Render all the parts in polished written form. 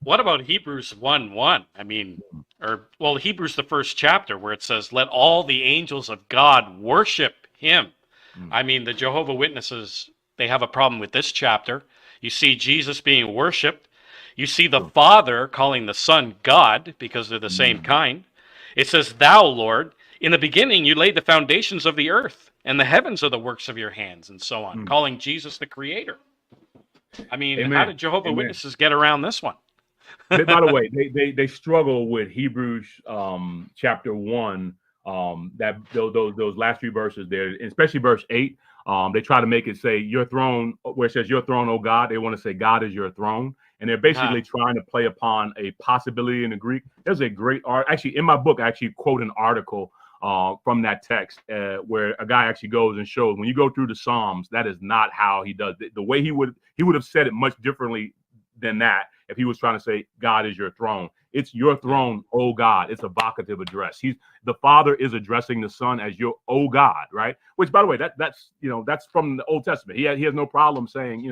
what about Hebrews 1:1? I mean, Hebrews the first chapter where it says, "Let all the angels of God worship him." Mm. I mean, the Jehovah Witnesses, they have a problem with this chapter. You see Jesus being worshiped. You see the Sure. Father calling the Son God because they're the same Mm. kind. It says, "Thou, Lord, in the beginning you laid the foundations of the earth, and the heavens are the works of your hands," and so on, Mm. calling Jesus the Creator. I mean, how Amen. did Jehovah Amen. Witnesses get around this one? By the way, they struggle with Hebrews chapter 1, that those last three verses there, especially verse 8. They try to make it say your throne, where it says your throne, oh God. They want to say God is your throne, and they're basically trying to play upon a possibility in the Greek. There's a great art, actually, in my book. I actually quote an article from that text where a guy actually goes and shows when you go through the Psalms, that is not how he does it. The way he would have said it much differently than that if he was trying to say God is your throne. It's your throne, oh God. It's a vocative address. The Father is addressing the Son as your oh God, right? Which, by the way, that's from the Old Testament. He has no problem saying,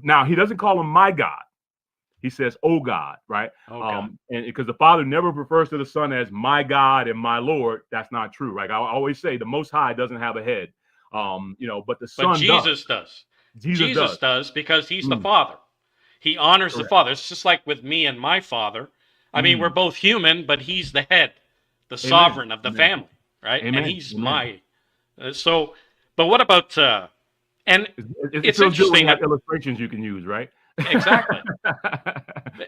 now he doesn't call him my God. He says, oh God, right? God. And because the Father never refers to the Son as my God and my Lord, that's not true, right? I always say the Most High doesn't have a head, but the But Son does. Jesus does. Jesus Jesus does. does because he's the Mm, Father. He honors the correct. Father. It's just like with me and my father. I mean, we're Mm. both human, but he's the head, the Amen. sovereign of the Amen. family, right? And Amen. he's Amen. my. But what about, and It it's feels good when interesting you have that, illustrations you can use, right? exactly.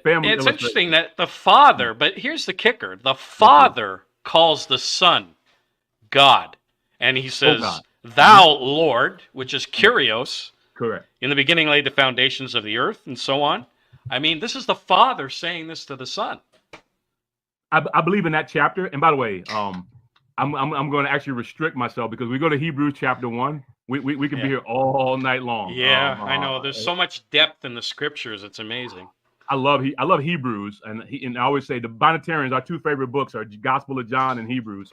Family It's interesting illustrations. that the Father, but here's the kicker, the Yes, sir. Father calls the Son God. And he Oh God. says, Hmm. "Thou, Lord," which is Yeah, kurios, correct. "in the beginning laid the foundations of the earth," and so on. I mean, this is the Father saying this to the Son. I believe in that chapter. And by the way, I'm going to actually restrict myself because we go to Hebrews chapter 1. We can be Yeah. here all night long. Yeah, I know. There's so much depth in the scriptures. It's amazing. I love Hebrews, and I always say the Binitarians, our two favorite books are Gospel of John and Hebrews.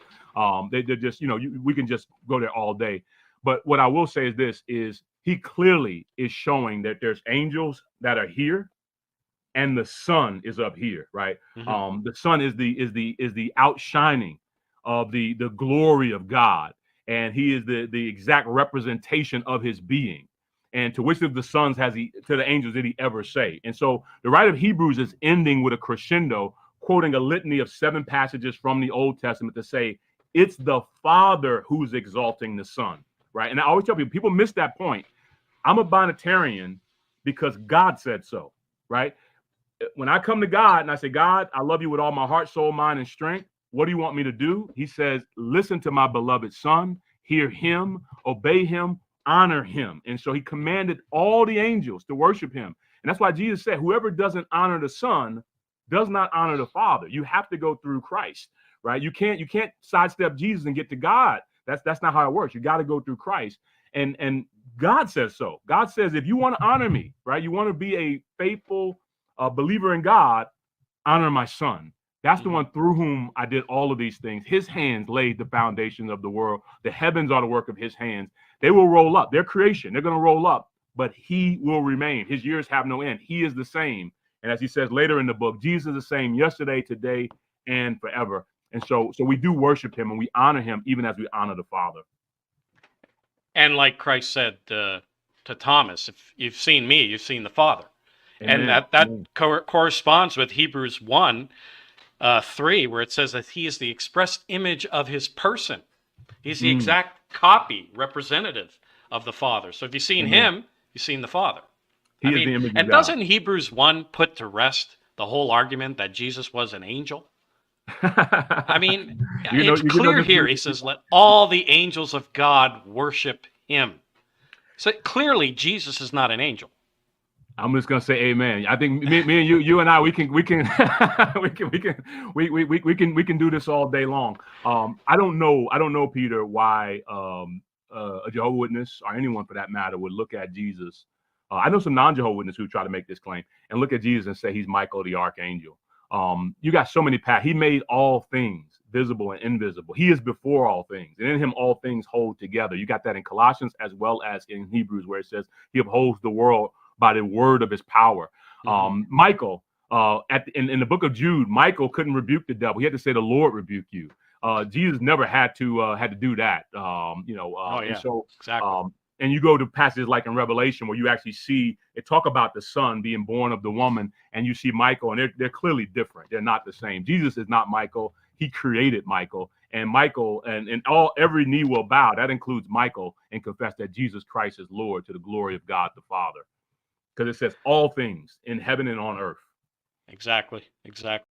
They're just we can just go there all day. But what I will say is this: is he clearly is showing that there's angels that are here, and the Son is up here, right? Hmm. The Son is the outshining of the glory of God, and he is the exact representation of his being. And to which of the sons has he to the angels did he ever say? And so the writer of Hebrews is ending with a crescendo, quoting a litany of 7 passages from the Old Testament to say it's the Father who's exalting the Son, right? And I always tell people miss that point. I'm a Binitarian because God said so, right? When I come to God and I say, God, I love you with all my heart, soul, mind, and strength. What do you want me to do? He says, listen to my beloved Son, hear him, obey him, honor him. And so he commanded all the angels to worship him. And that's why Jesus said, whoever doesn't honor the Son does not honor the Father. You have to go through Christ, right? You can't sidestep Jesus and get to God. That's not how it works. You got to go through Christ. And God says so. God says, if you want to honor me, right? You want to be a faithful believer in God, honor my Son. That's the Hmm. one through whom I did all of these things. His hands laid the foundations of the world. The heavens are the work of his hands. They will roll up. They're creation. They're going to roll up, but he will remain. His years have no end. He is the same. And as he says later in the book, Jesus is the same yesterday, today, and forever. And so we do worship him and we honor him even as we honor the Father. And like Christ said to Thomas, if you've seen me, you've seen the Father. And Amen. that Amen. corresponds with Hebrews 1:3, where it says that he is the express image of his person. He's the Mm, exact copy, representative of the Father. So if you've seen amen. him, you've seen the Father. I He is mean, the image of and God. doesn't Hebrews 1 put to rest the whole argument that Jesus was an angel? I mean, it's you know clear this. here. He says, "Let all the angels of God worship him." So clearly, Jesus is not an angel. I'm just gonna say amen. I think me and you and I we can we can do this all day long. I don't know Peter why a Jehovah's Witness or anyone for that matter would look at Jesus. I know some non-Jehovah's Witnesses who try to make this claim and look at Jesus and say he's Michael the archangel. You got so many paths. He made all things visible and invisible. He is before all things, and in him all things hold together. You got that in Colossians as well as in Hebrews, where it says he upholds the world by the word of his power. Mhm. Michael, in the book of Jude, Michael couldn't rebuke the devil. He had to say, "The Lord rebuke you." Jesus never had to do that. Oh And yeah, so exactly. and you go to passages like in Revelation where you actually see it talk about the son being born of the woman, and you see Michael, and they're clearly different. They're not the same. Jesus is not Michael. He created Michael, and Michael, and every knee will bow. That includes Michael, and confess that Jesus Christ is Lord to the glory of God the Father. Because it says all things in heaven and on earth. Exactly. Exactly.